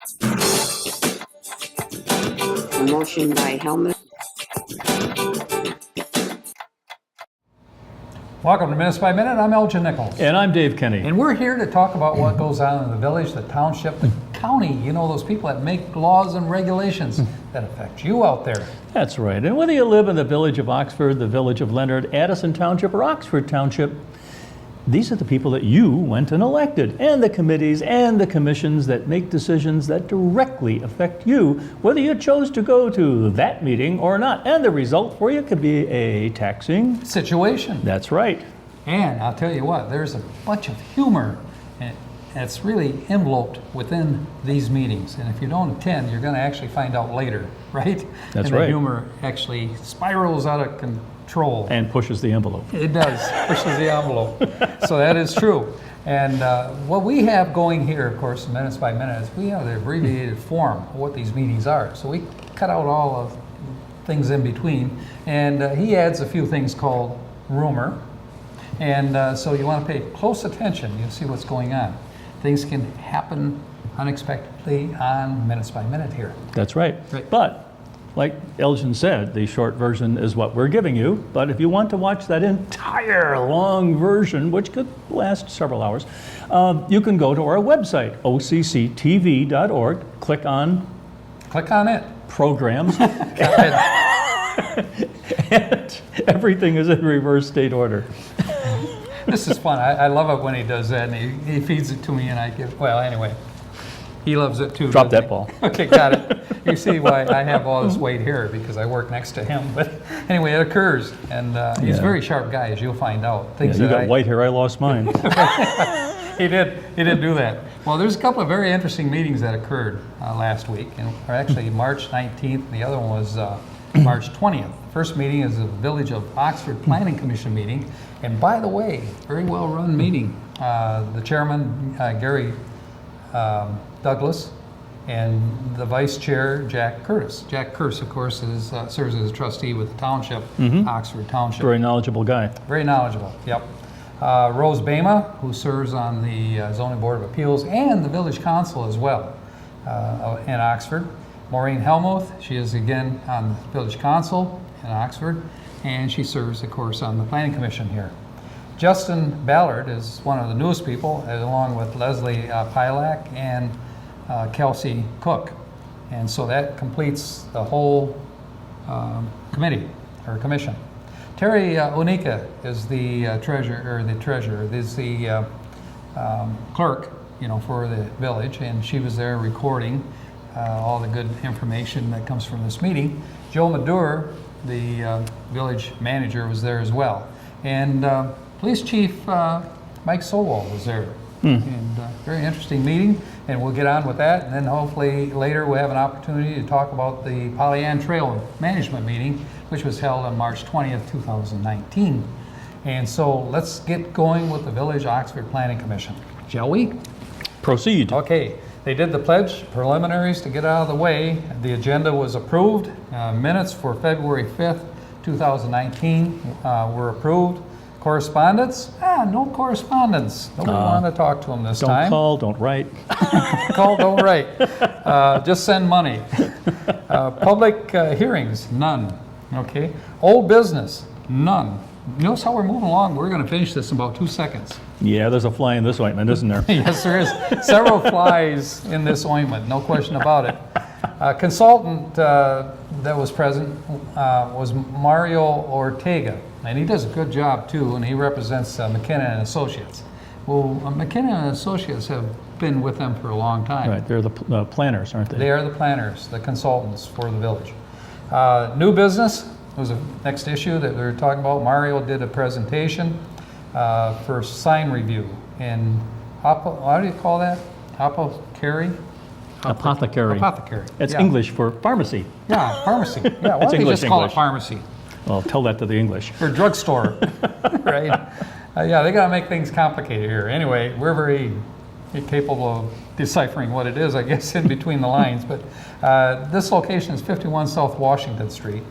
A motion by Helmut. Welcome to Minutes by Minute. I'm Elgin Nichols. And I'm Dave Kenny. And we're here to talk about what goes on in the village, the township, the county. You know, those people that make laws and regulations that affect you out there. That's right. And whether you live in the village of Oxford, the village of Leonard, Addison Township, or Oxford Township, these are the people that you went and elected, and the committees and the commissions that make decisions that directly affect you, whether you chose to go to that meeting or not. And the result for you could be a taxing Situation. That's right. And I'll tell you what, there's a bunch of humor, and it's really enveloped within these meetings. And if you don't attend, you're going to actually find out later, right? That's and right. The humor actually spirals out of control. And pushes the envelope. It does, pushes the envelope. So that is true. And what we have going here, of course, Minutes by Minute, is we have the abbreviated form of what these meetings are. So we cut out all of things in between. And he adds a few things called rumor. And so you want to pay close attention. You'll see what's going on. Things can happen unexpectedly on Minutes by Minute here. That's right. Right. But like Elgin said, the short version is what we're giving you. But if you want to watch that entire long version, which could last several hours, you can go to our website, occtv.org, click on it. programs, and everything is in reverse state order. This is fun. I love it when he does that, and he feeds it to me, and I give. Well, anyway, he loves it too. Drop doesn't that he? ball. Okay, got it. You see why I have all this weight here, because I work next to him. But anyway, it occurs, and he's a Yeah. very sharp guy, as you'll find out. Yeah, Things you that got white hair, I lost mine. He did do that. Well, there's a couple of very interesting meetings that occurred last week, and or actually March 19th, and the other one was March 20th. The first meeting is the Village of Oxford Planning Commission meeting, and by the way, very well run meeting. The chairman, Gary Douglas, and the vice chair, Jack Curtis. Jack Curtis, of course, serves as a trustee with the township, Oxford Township. Very knowledgeable guy. Very knowledgeable, yep. Rose Bama, who serves on the Zoning Board of Appeals and the Village Council as well in Oxford. Maureen Helmuth, she is again on the Village Council in Oxford, and she serves, of course, on the Planning Commission here. Justin Ballard is one of the newest people, along with Leslie Pilak and Kelsey Cook. And so that completes the whole committee, or commission. Terry Unica is the treasurer, is the clerk, for the village, and she was there recording all the good information that comes from this meeting. Joe Madur, the village manager, was there as well. And Police Chief Mike Sowell was there. And very interesting meeting, and we'll get on with that. And then hopefully later we'll have an opportunity to talk about the Pollyant Trail Management meeting, which was held on March 20th, 2019. And so let's get going with the Village Oxford Planning Commission, shall we? Proceed. Okay, they did the pledge preliminaries to get out of the way. The agenda was approved. Minutes for February 5th, 2019 were approved. Correspondence? No correspondence. Nobody wanted to talk to him this Don't time. call, don't write. Call, don't write. Just send money. Public hearings? None. Okay. Old business? None. Notice how we're moving along. We're going to finish this in about 2 seconds. Yeah, there's a fly in this ointment, isn't there? Yes, there is. Several flies in this ointment, no question about it. Consultant that was present was Mario Ortega, and he does a good job too, and he represents McKinnon and Associates. Well, McKinnon and Associates have been with them for a long time. Right, they're the planners, aren't they? They are the planners, the consultants for the village. New business was the next issue that we were talking about. Mario did a presentation for sign review in, how do you call that? Apothecary? Apothecary. Apothecary. It's yeah. English for pharmacy. Yeah, pharmacy. Yeah, why It's don't they English, just call English. it pharmacy? Well, tell that to the English. Or drugstore, right? Yeah, they gotta make things complicated here. Anyway, we're very capable of deciphering what it is, I guess, in between the lines. But this location is 51 South Washington Street.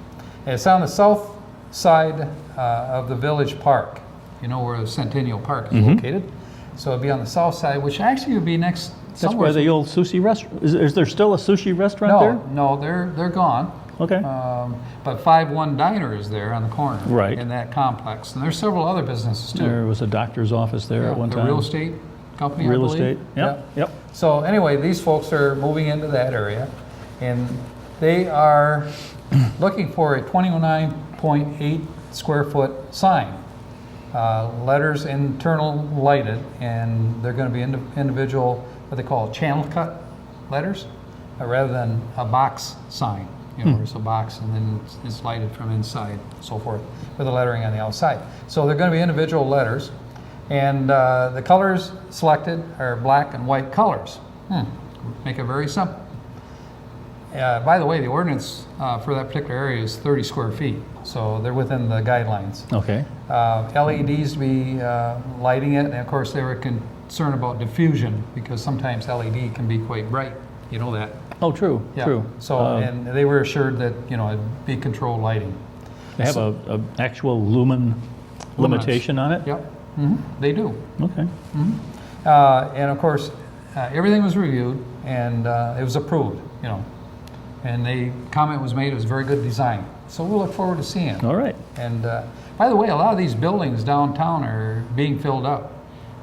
And it's on the south side of the Village Park. You know where the Centennial Park is located. So it'd be on the south side, which actually would be next That's somewhere. where the old sushi restaurant, is there still a sushi restaurant No, there? no, they're gone. Okay. But 5-1 Diner is there on the corner. Right. In that complex. And there's several other businesses too. There was a doctor's office there at one The time. real estate company, I Real believe. estate, yep, yep. So anyway, these folks are moving into that area, and they are looking for a 29.8 square foot sign. Letters internal lighted, and they're going to be individual, what they call channel cut letters, rather than a box sign. You know, there's a box and then it's lighted from inside, so forth, with the lettering on the outside. So they're going to be individual letters, and the colors selected are black and white colors. Make it very simple. By the way, the ordinance for that particular area is 30 square feet, so they're within the guidelines. Okay. LEDs to be lighting it, and of course they were concerned about diffusion because sometimes LED can be quite bright. You know that. Oh, true, Yeah. true. So, and they were assured that, you know, it'd be controlled lighting. They have a actual lumen limitation on it? Yep, they do. Okay. And of course, everything was reviewed and it was approved, you know. And the comment was made, it was very good design. So we'll look forward to seeing it. All right. And by the way, a lot of these buildings downtown are being filled up.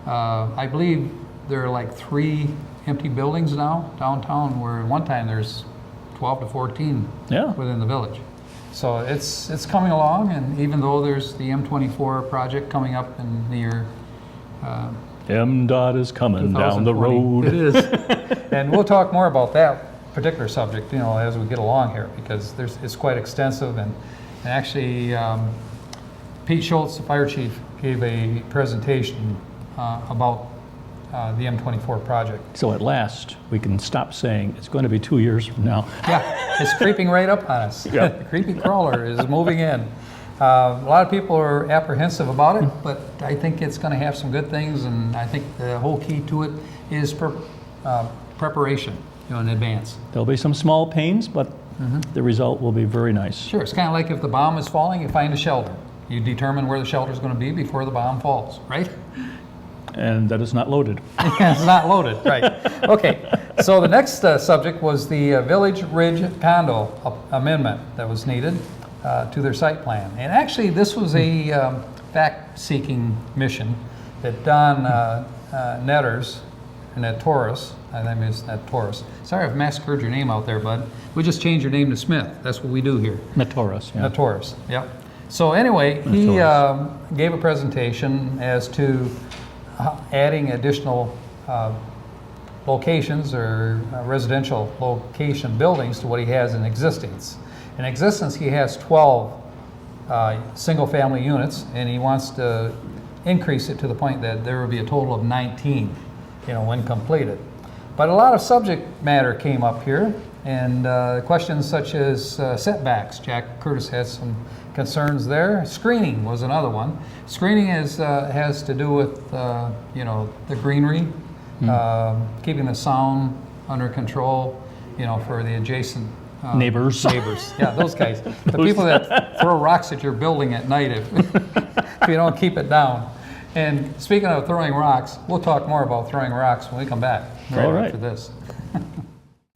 I believe there are like 3 empty buildings now downtown, where at one time there's 12 to 14 Yeah. within the village. So it's coming along, and even though there's the M24 project coming up in the year MDOT is coming down the 2020. road. It is. And we'll talk more about that particular subject, you know, as we get along here, because it's quite extensive. And actually, Pete Schultz, the fire chief, gave a presentation about the M24 project. So at last, we can stop saying it's going to be 2 years from now. Yeah, it's creeping right up on us. Yeah. The creepy crawler is moving in. A lot of people are apprehensive about it, but I think it's going to have some good things, and I think the whole key to it is preparation, you know, in advance. There'll be some small pains, but the result will be very nice. Sure, it's kind of like if the bomb is falling, you find a shelter. You determine where the shelter is going to be before the bomb falls, right? And that it's not loaded. It's not loaded, right. Okay, so the next subject was the Village Ridge condo amendment that was needed to their site plan. And actually, this was a fact-seeking mission that Don Netters, Nettoris, I think it's Nettoris. Sorry I've massacred your name out there, bud. We just changed your name to Smith. That's what we do here. Notorious, yeah. Nettoris, yep. So anyway, he gave a presentation as to adding additional locations or residential location buildings to what he has in existence. In existence, he has 12 single-family units, and he wants to increase it to the point that there will be a total of 19, you know, when completed. But a lot of subject matter came up here, and questions such as setbacks. Jack Curtis has some concerns there. Screening was another one. Screening has to do with you know, the greenery, keeping the sound under control, you know, for the adjacent Neighbors. Yeah, those guys. The people that throw rocks at your building at night if you don't keep it down. And speaking of throwing rocks, we'll talk more about throwing rocks when we come back. All right. After this.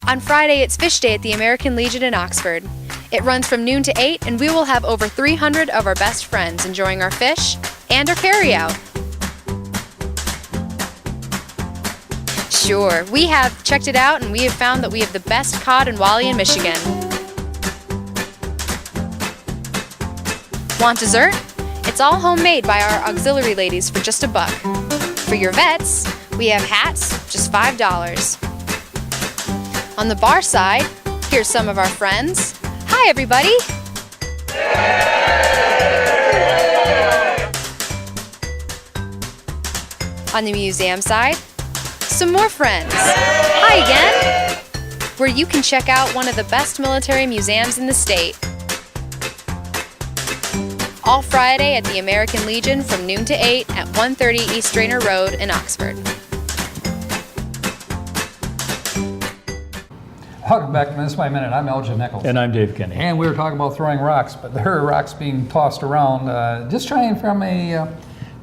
On Friday, it's Fish Day at the American Legion in Oxford. It runs from noon to 8, and we will have over 300 of our best friends enjoying our fish and our carryout. Sure, we have checked it out, and we have found that we have the best cod and walleye in Michigan. Want dessert? It's all homemade by our auxiliary ladies for just $1. For your vets, we have hats, just $5. On the bar side, here's some of our friends. Hi, everybody! On the museum side, some more friends. Hi again! Where you can check out one of the best military museums in the state. All Friday at the American Legion from noon to 8 at 130 East Drainer Road in Oxford. Welcome back to Minutes by Minute. I'm Elgin Nichols. And I'm Dave Kenny. And we were talking about throwing rocks, but there are rocks being tossed around. Just trying from a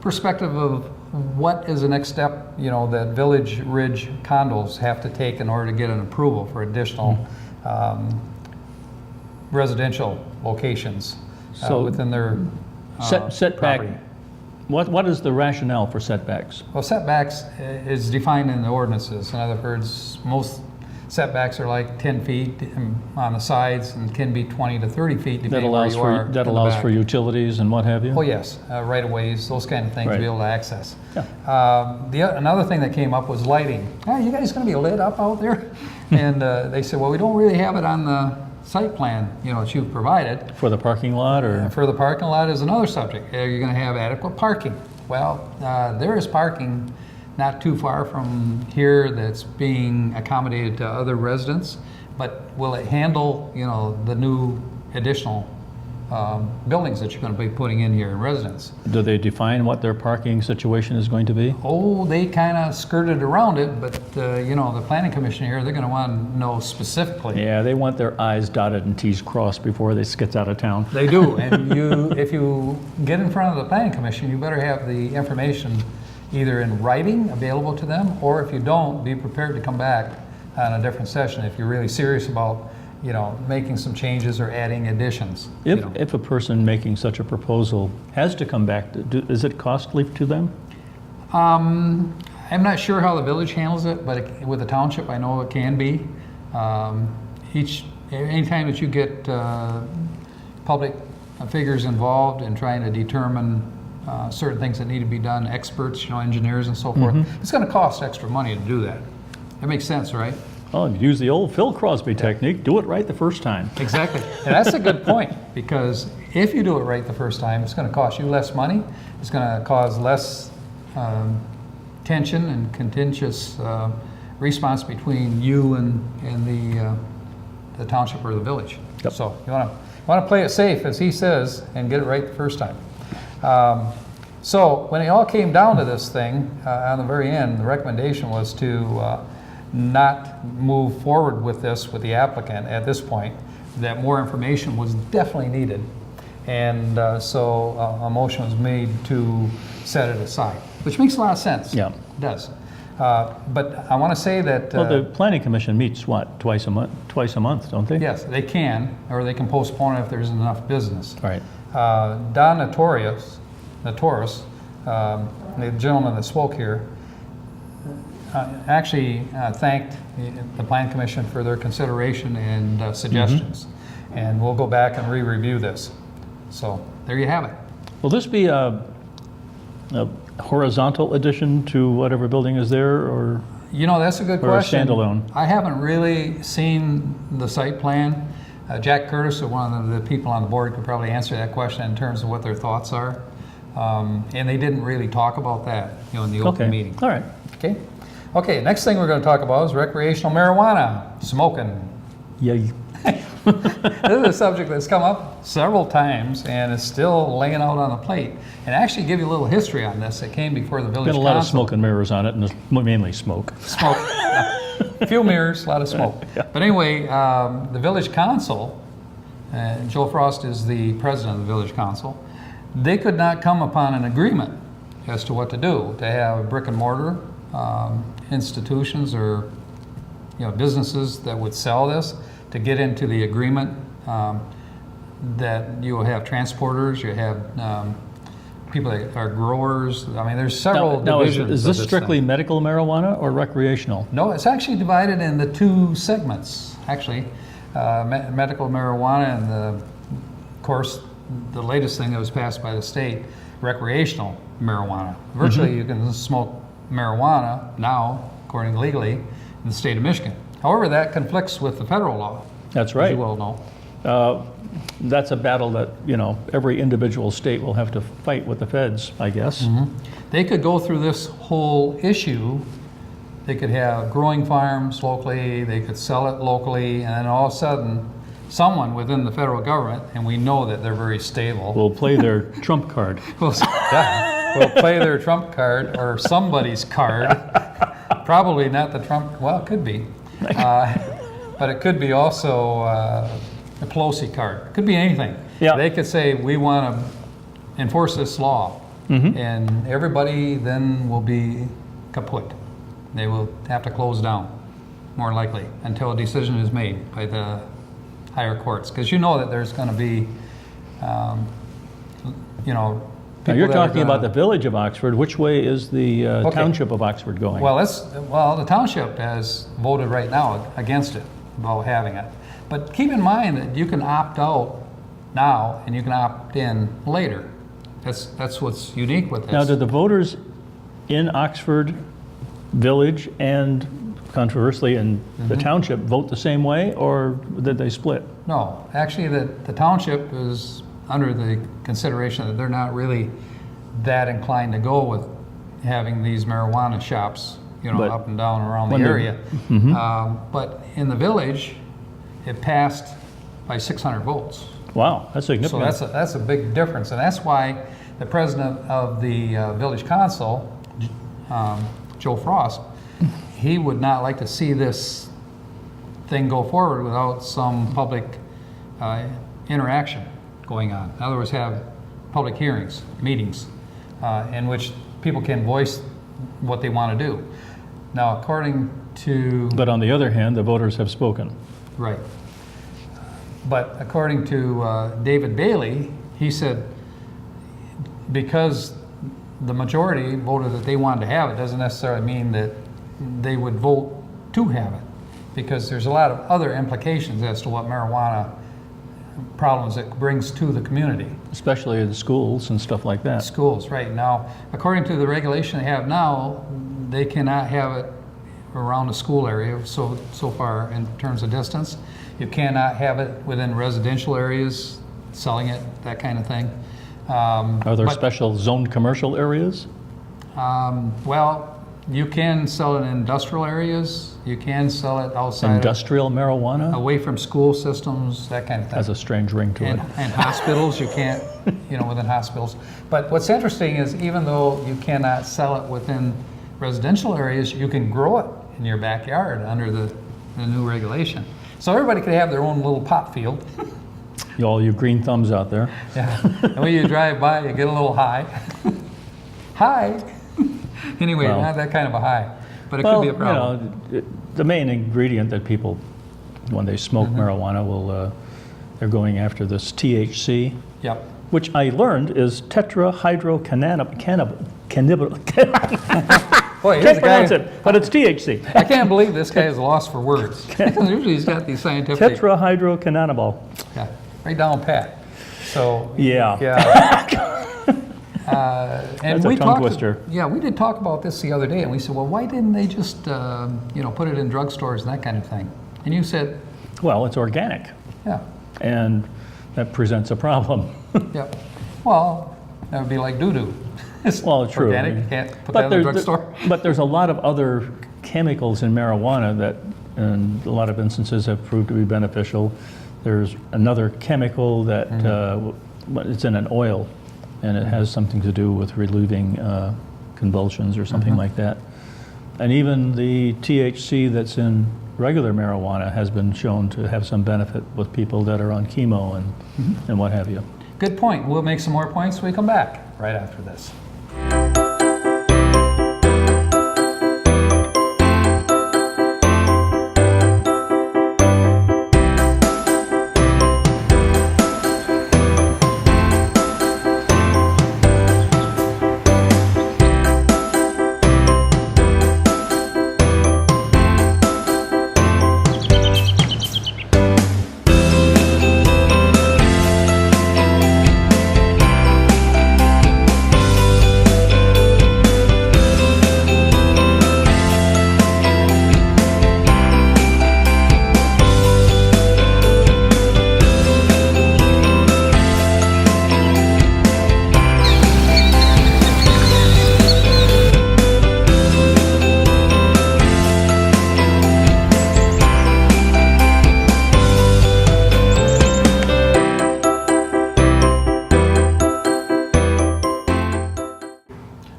perspective of what is the next step, that Village Ridge condos have to take in order to get an approval for additional residential locations So within their setback, property. what is the rationale for setbacks? Well, setbacks is defined in the ordinances. In other words, most setbacks are like 10 feet on the sides and can be 20 to 30 feet That depending where allows you are. that in the allows back. for utilities and what have you? Oh, yes, right-of-ways, those kind of things to be Right. able to access. Yeah. Another thing that came up was lighting. Oh, you guys going to be lit up out there? And they said, well, we don't really have it on the site plan, that you've provided. For the parking lot or? For the parking lot is another subject. Are you going to have adequate parking? Well, there is parking not too far from here that's being accommodated to other residents, but will it handle, the new additional buildings that you're going to be putting in here in residence? Do they define what their parking situation is going to be? Oh, they kind of skirted around it, but the planning commission here, they're going to want to know specifically. Yeah, they want their I's dotted and T's crossed before they gets out of town. They do, and if you get in front of the planning commission, you better have the information either in writing available to them, or if you don't, be prepared to come back on a different session if you're really serious about, making some changes or adding additions. If a person making such a proposal has to come back, is it costly to them? I'm not sure how the village handles it, but with the township, I know it can be. Anytime that you get public figures involved in trying to determine certain things that need to be done, experts, engineers and so forth, it's going to cost extra money to do that. That makes sense, right? Oh, use the old Phil Crosby technique, do it right the first time. Exactly. And that's a good point, because if you do it right the first time, it's going to cost you less money. It's going to cause less tension and contentious response between you and the township or the village. Yep. So you want to play it safe, as he says, and get it right the first time. So when it all came down to this thing, on the very end, the recommendation was to not move forward with this with the applicant at this point, that more information was definitely needed. And so a motion was made to set it aside, which makes a lot of sense. Yeah. It does. But I want to say that... Well, the planning commission meets what, twice a month, don't they? yes, they can, or they can postpone it if there's enough business. Right. Don Notorious, the gentleman that spoke here, actually thanked the Plan Commission for their consideration and suggestions. And we'll go back and re-review this. So there you have it. Will this be a horizontal addition to whatever building is there, or? That's a good Or a question. standalone? I haven't really seen the site plan. Jack Curtis, one of the people on the board, could probably answer that question in terms of what their thoughts are. And they didn't really talk about that, in the open Okay, meeting. all right. Okay, next thing we're going to talk about is recreational marijuana, smoking. Yeah, This is a subject that's come up several times and is still laying out on the plate. And actually give you a little history on this. It came before the village got a council. lot of smoke and mirrors on it, and it's mainly smoke. Smoke. A few mirrors, a lot of smoke. But anyway, the village council, Joe Frost is the president of the village council, they could not come upon an agreement as to what to do, to have brick and mortar institutions or businesses that would sell this, to get into the agreement that you will have transporters, you have people that are growers. I mean, there's several Now, divisions. is of this strictly thing. medical marijuana or recreational? No, it's actually divided into two segments, actually. Medical marijuana and, of course, the latest thing that was passed by the state, recreational marijuana. Virtually, you can smoke marijuana now, according legally, in the state of Michigan. However, that conflicts with the federal law. That's As right. you well know. That's a battle that, every individual state will have to fight with the feds, I guess. They could go through this whole issue. They could have growing farms locally, they could sell it locally, and then all of a sudden, someone within the federal government, and we know that they're very stable, Will play their trump card. will play their trump card or somebody's card. Probably not the Trump, well, it could be. But it could be also a Pelosi card. It could be anything. Yeah. They could say, we want to enforce this law And everybody then will be kaput. They will have to close down, more likely, until a decision is made by the higher courts. Because you know that there's going to be, you know, Now, you're people that are talking about the gonna- village of Oxford. Which way is the Okay. township of Oxford going? Well, the township has voted right now against it, about having it. But keep in mind that you can opt out now and you can opt in later. That's what's unique with this. Now, did the voters in Oxford Village and controversially in the township vote the same way, or did they split? No, actually, the township is under the consideration that they're not really that inclined to go with having these marijuana shops, you know, But up and down around the when they- area. But in the village, it passed by 600 votes. Wow, that's So significant. that's a big difference, and that's why the president of the village council, Joe Frost, he would not like to see this thing go forward without some public interaction going on. In other words, have public hearings, meetings, in which people can voice what they want to do. Now, according to But on the other hand, the voters have spoken. right. But according to David Bailey, he said because the majority voted that they wanted to have it, doesn't necessarily mean that they would vote to have it, because there's a lot of other implications as to what marijuana problems it brings to the community. Especially in schools and stuff like that. Schools, right. Now, according to the regulation they have now, they cannot have it around the school area so far in terms of distance. You cannot have it within residential areas, selling it, that kind of thing. Are there but, special zoned commercial areas? well, you can sell it in industrial areas. You can sell it outside, Industrial marijuana? away from school systems, that kind of thing. Has a strange ring to it. And hospitals, you can't, you know, within hospitals. But what's interesting is even though you cannot sell it within residential areas, you can grow it in your backyard under the new regulation. So everybody could have their own little pop field. All you green thumbs out there. Yeah. And when you drive by, you get a little high. High. Anyway, Well- not that kind of a high, but it could be a problem. You know, the main ingredient that people, when they smoke Mm-hmm. marijuana, will they're going after this THC, Yep. which I learned is tetrahydrocannabinol. Boy, here's Can't a pronounce guy. it, but it's THC. I can't believe this guy is lost for words. Usually he's got these scientific. Tetrahydrocannabinol. Yeah, right down pat. So. Yeah. Yeah. And That's a we tongue talked, twister. Yeah, we did talk about this the other day, and we said, well, why didn't they just, you know, put it in drugstores and that kind of thing? And you said, Well, it's organic, yeah, and that presents a problem. yeah. Well, that would be like doo-doo. It's Well, true. organic, you can't put that in the drugstore. But there's a lot of other chemicals in marijuana that, in a lot of instances, have proved to be beneficial. There's another chemical that it's in an oil, and it has something to do with relieving convulsions or something like that. And even the THC that's in regular marijuana has been shown to have some benefit with people that are on chemo and what have you. Good point. We'll make some more points when we come back right after this.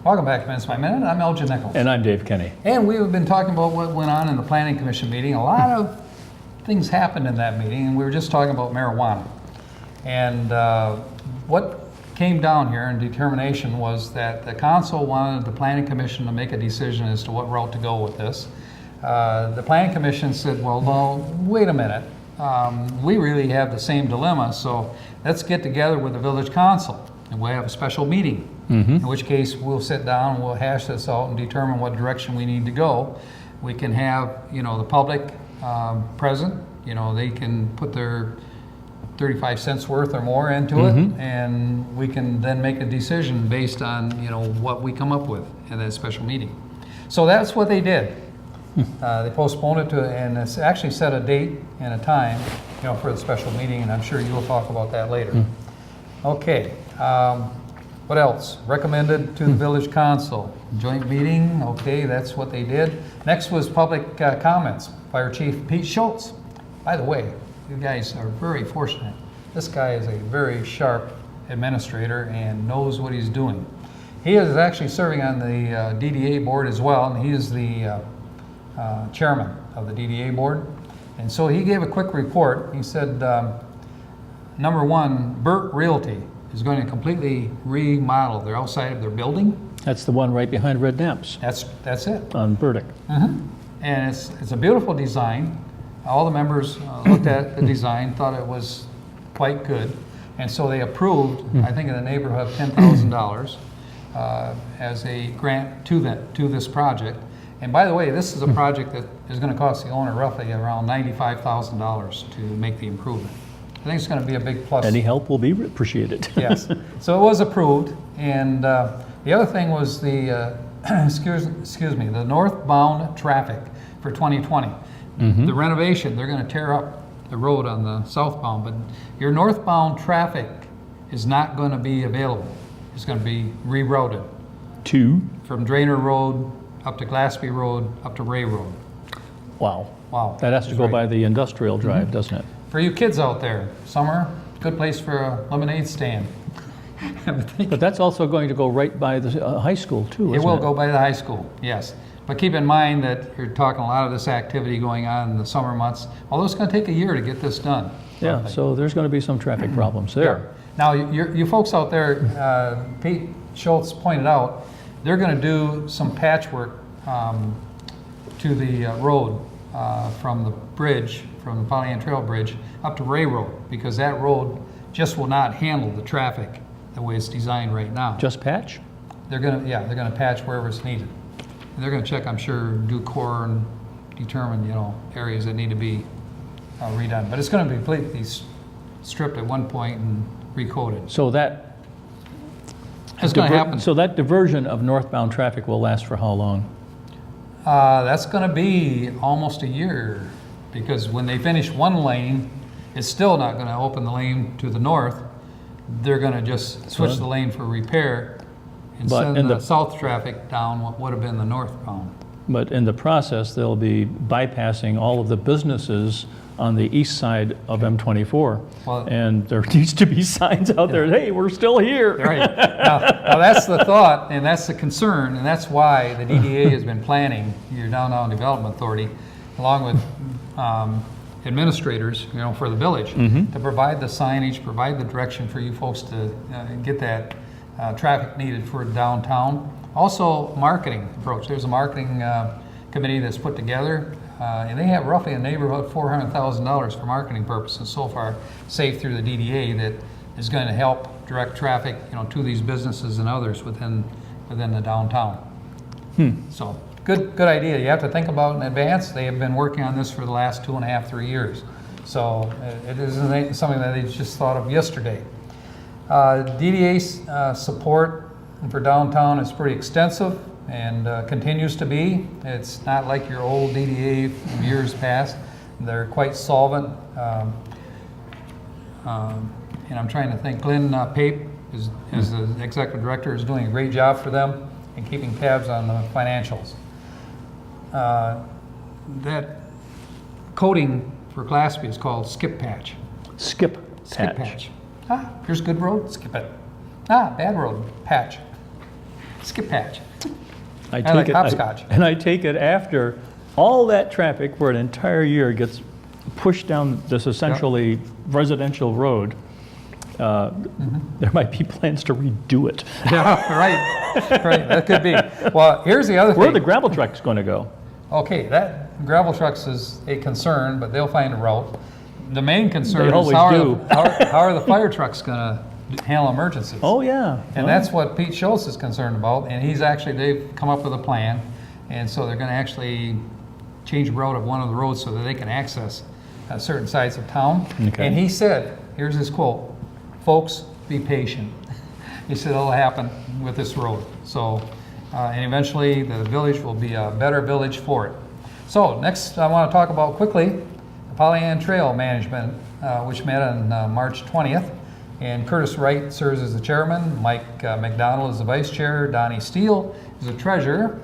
Welcome back to Minutes by Minute. I'm Elgin Nichols. And I'm Dave Kenny. And we've been talking about what went on in the Planning Commission meeting. A lot of things happened in that meeting, and we were just talking about marijuana. And what came down here and determination was that the council wanted the planning commission to make a decision as to what route to go with this. The planning commission said, well, no, wait a minute. We really have the same dilemma, so let's get together with the village council and we'll have a special meeting. In which case we'll sit down, we'll hash this out and determine what direction we need to go. We can have, you know, the public present, you know, they can put their 35 cents worth or more into it, and we can then make a decision based on, you know, what we come up with in that special meeting. So that's what they did. They postponed it to, and it's actually set a date and a time, you know, for the special meeting, and I'm sure you'll talk about that later. Okay, what else? Recommended to the village council. Joint meeting, okay, that's what they did. Next was public comments. Fire Chief Pete Schultz. By the way, you guys are very fortunate. This guy is a very sharp administrator and knows what he's doing. He is actually serving on the DDA board as well, and he is the chairman of the DDA board. And so he gave a quick report. He said, number one, Burt Realty is going to completely remodel their outside of their building. That's the one right behind Red Naps That's it. on Burdick. And it's a beautiful design. All the members looked at the design, thought it was quite good. And so they approved, I think in the neighborhood of $10,000 as a grant to this project. And by the way, this is a project that is going to cost the owner roughly around $95,000 to make the improvement. I think it's going to be a big plus. Any help will be appreciated. Yes. So it was approved. And the other thing was the, excuse me, the northbound traffic for 2020. The renovation, they're going to tear up the road on the southbound, but your northbound traffic is not going to be available. It's going to be rerouted from Drainer Road up to Glaspie Road up to Ray Road. Wow. Wow. That has to go by the industrial drive, doesn't it? For you kids out there, summer, good place for a lemonade stand. But that's also going to go right by the high school too, It isn't will go by the high school, yes. But keep in mind that you're talking a lot of this activity going on in the summer months, although it's going to take a year to get this done. Yeah, roughly. so there's going to be some traffic problems there. Now, you folks out there, Pete Schultz pointed out, they're going to do some patchwork to the road from the bridge, from the Pollyant Trail Bridge, up to Ray Road, because that road just will not handle the traffic the way it's designed right now. Just patch? They're going to patch wherever it's needed. And they're going to check, I'm sure, do core and determine, you know, areas that need to be redone. But it's going to be completely stripped at one point and recoated. So that It's going to happen. So that diversion of northbound traffic will last for how long? That's going to be almost a year, because when they finish one lane, it's still not going to open the lane to the north. They're going to just switch the lane for repair and send the south traffic down what would have been the northbound. But in the process, they'll be bypassing all of the businesses on the east side of M24. Well, and there needs to be signs out there, hey, we're still here. Right. Now, that's the thought, and that's the concern, and that's why the DDA has been planning, your Downtown Development Authority, along with administrators, you know, for the village, to provide the signage, provide the direction for you folks to get that traffic needed for downtown. Also, marketing approach. There's a marketing committee that's put together, and they have roughly a neighborhood $400,000 for marketing purposes so far, saved through the DDA, that is going to help direct traffic, you know, to these businesses and others within the downtown. So, good idea. You have to think about it in advance. They have been working on this for the last 2.5, 3 years. So it isn't something that they just thought of yesterday. DDA's support for downtown is pretty extensive and continues to be. It's not like your old DDA from years past. They're quite solvent. And I'm trying to think, Glenn Pape, as the executive director, is doing a great job for them and keeping tabs on the financials. That coating for Glaspie is called Skip Patch. Skip Skip patch. patch. Ah, here's good road, skip it. Ah, bad road, patch. Skip patch. I like hopscotch. And I take it after all that traffic for an entire year gets pushed down this essentially residential road, there might be plans to redo it. Yeah, right, that could be. Well, here's the other Where are the thing. gravel trucks going to go? Okay, that gravel trucks is a concern, but they'll find a route. The main concern They is always how do. how are the fire trucks gonna handle emergencies? Oh, yeah. And that's what Pete Schultz is concerned about, and they've come up with a plan, and so they're gonna actually change the route of one of the roads so that they can access certain sides of town. Okay. And he said, here's his quote, "Folks, be patient." He said it'll happen with this road. So, and eventually the village will be a better village for it. So next I want to talk about quickly the Pollyant Trail Management, which met on March 20th. And Curtis Wright serves as the chairman, Mike McDonald is the vice chair, Donnie Steele is the treasurer,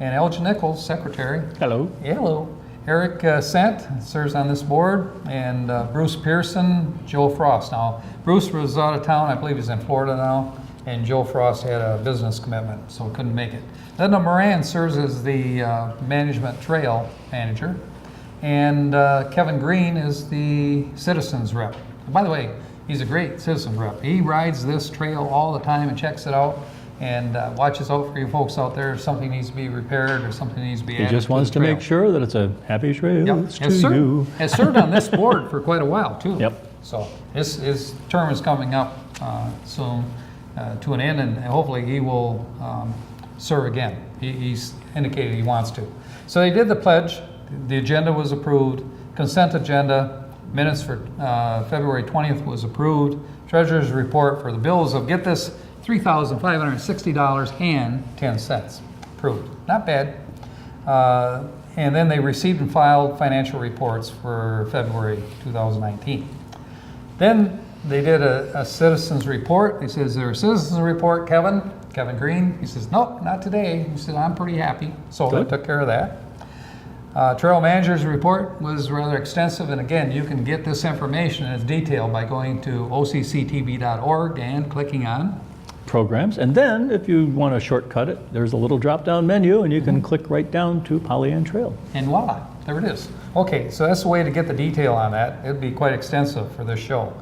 and Elgin Nichols, secretary. Hello. Hello. Eric Sant serves on this board, and Bruce Pearson, Joe Frost. Now, Bruce was out of town, I believe he's in Florida now, and Joe Frost had a business commitment, so couldn't make it. Linda Moran serves as the management trail manager, and Kevin Green is the citizens rep. By the way, he's a great citizen rep. He rides this trail all the time and checks it out, and watches out for you folks out there if something needs to be repaired or something needs to be He added just to wants the to trail. make sure that it's a happy trail Yep. to you. Has served on this board for quite a while too. Yep. So his term is coming up soon to an end, and hopefully he will serve again. He's indicated he wants to. So they did the pledge. The agenda was approved. Consent agenda. Minutes for February 20th was approved. Treasurer's report for the bills of, get this, $3,560.10. Approved. Not bad. And then they received and filed financial reports for February 2019. Then they did a citizens report. He says, "Is there a citizens report, Kevin Green?" He says, "Nope, not today." He said, "I'm pretty happy." So Good. they took care of that. Trail manager's report was rather extensive, and again, you can get this information in its detail by going to occtv.org and clicking on. Programs. And then, if you want to shortcut it, there's a little drop-down menu, and you can click right down to Pollyant Trail. And voila, there it is. Okay, so that's the way to get the detail on that. It'd be quite extensive for this show.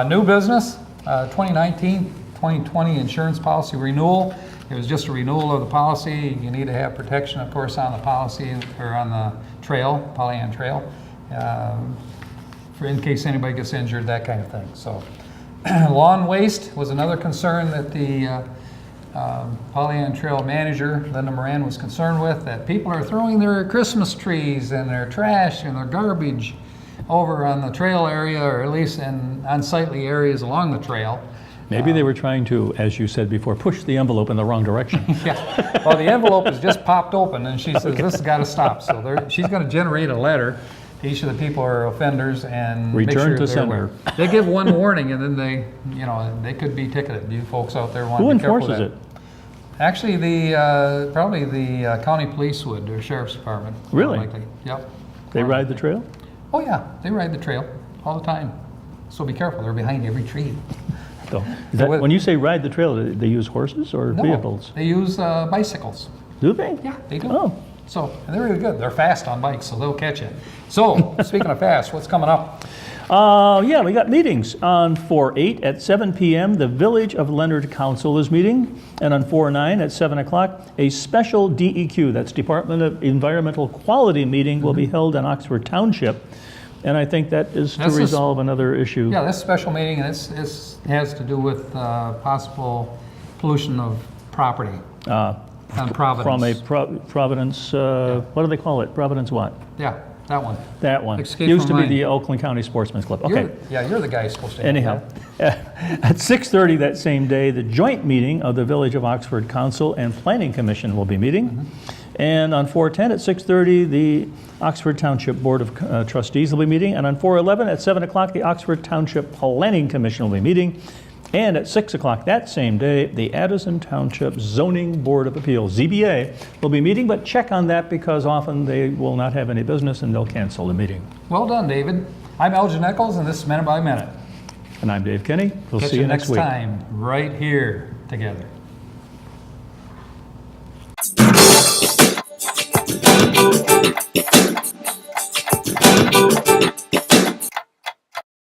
New business, 2019-2020 insurance policy renewal. It was just a renewal of the policy. You need to have protection, of course, on the policy or on the trail, Pollyant Trail, for in case anybody gets injured, that kind of thing. So, lawn waste was another concern that the Pollyant Trail manager, Linda Moran, was concerned with, that people are throwing their Christmas trees and their trash and their garbage over on the trail area, or at least in unsightly areas along the trail. Maybe they were trying to, as you said before, push the envelope in the wrong direction. Yeah. Well, the envelope is just popped open, and she says, "This has got to stop." So she's going to generate a letter to each of the people who are offenders and make Return sure to they're sender. aware. They give one warning, and then they could be ticketed. You folks out there want Who to be careful enforces with it? that. Actually, probably the county police would, or sheriff's department. more Really? likely. Yep. They ride the trail? Oh yeah, they ride the trail all the time. So be careful. They're behind every tree. So, is that, With- when you say ride the trail, do they use horses or No, vehicles? they use bicycles. Do they? Yeah, they do. Oh, So, and they're really good. They're fast on bikes, so they'll catch you. So, speaking of fast, what's coming up? yeah, we got meetings. On 4/8 at 7 p.m., the Village of Leonard Council is meeting. And on 4/9 at 7 o'clock, a special DEQ, that's Department of Environmental Quality meeting, will be held in Oxford Township. And I think that is to That's a s- resolve another issue. Yeah, this special meeting, and this has to do with possible pollution of property on Providence. From a Providence, what do they call it? Providence what? Yeah, that one. That one. Escape Used from to be mine. the Oakland County Sportsman's Club. Okay. You're the guy supposed to. Anyhow, at 6:30 that same day, the joint meeting of the Village of Oxford Council and Planning Commission will be meeting. And on 4/10 at 6:30, the Oxford Township Board of Trustees will be meeting. And on 4/11 at 7 o'clock, the Oxford Township Planning Commission will be meeting. And at 6 o'clock that same day, the Addison Township Zoning Board of Appeals, ZBA, will be meeting. But check on that, because often they will not have any business and they'll cancel the meeting. Well done, David. I'm Elgin Nichols, and this is Minute by Minute. And I'm Dave Kenny. We'll Catch see you next week. time, right here together.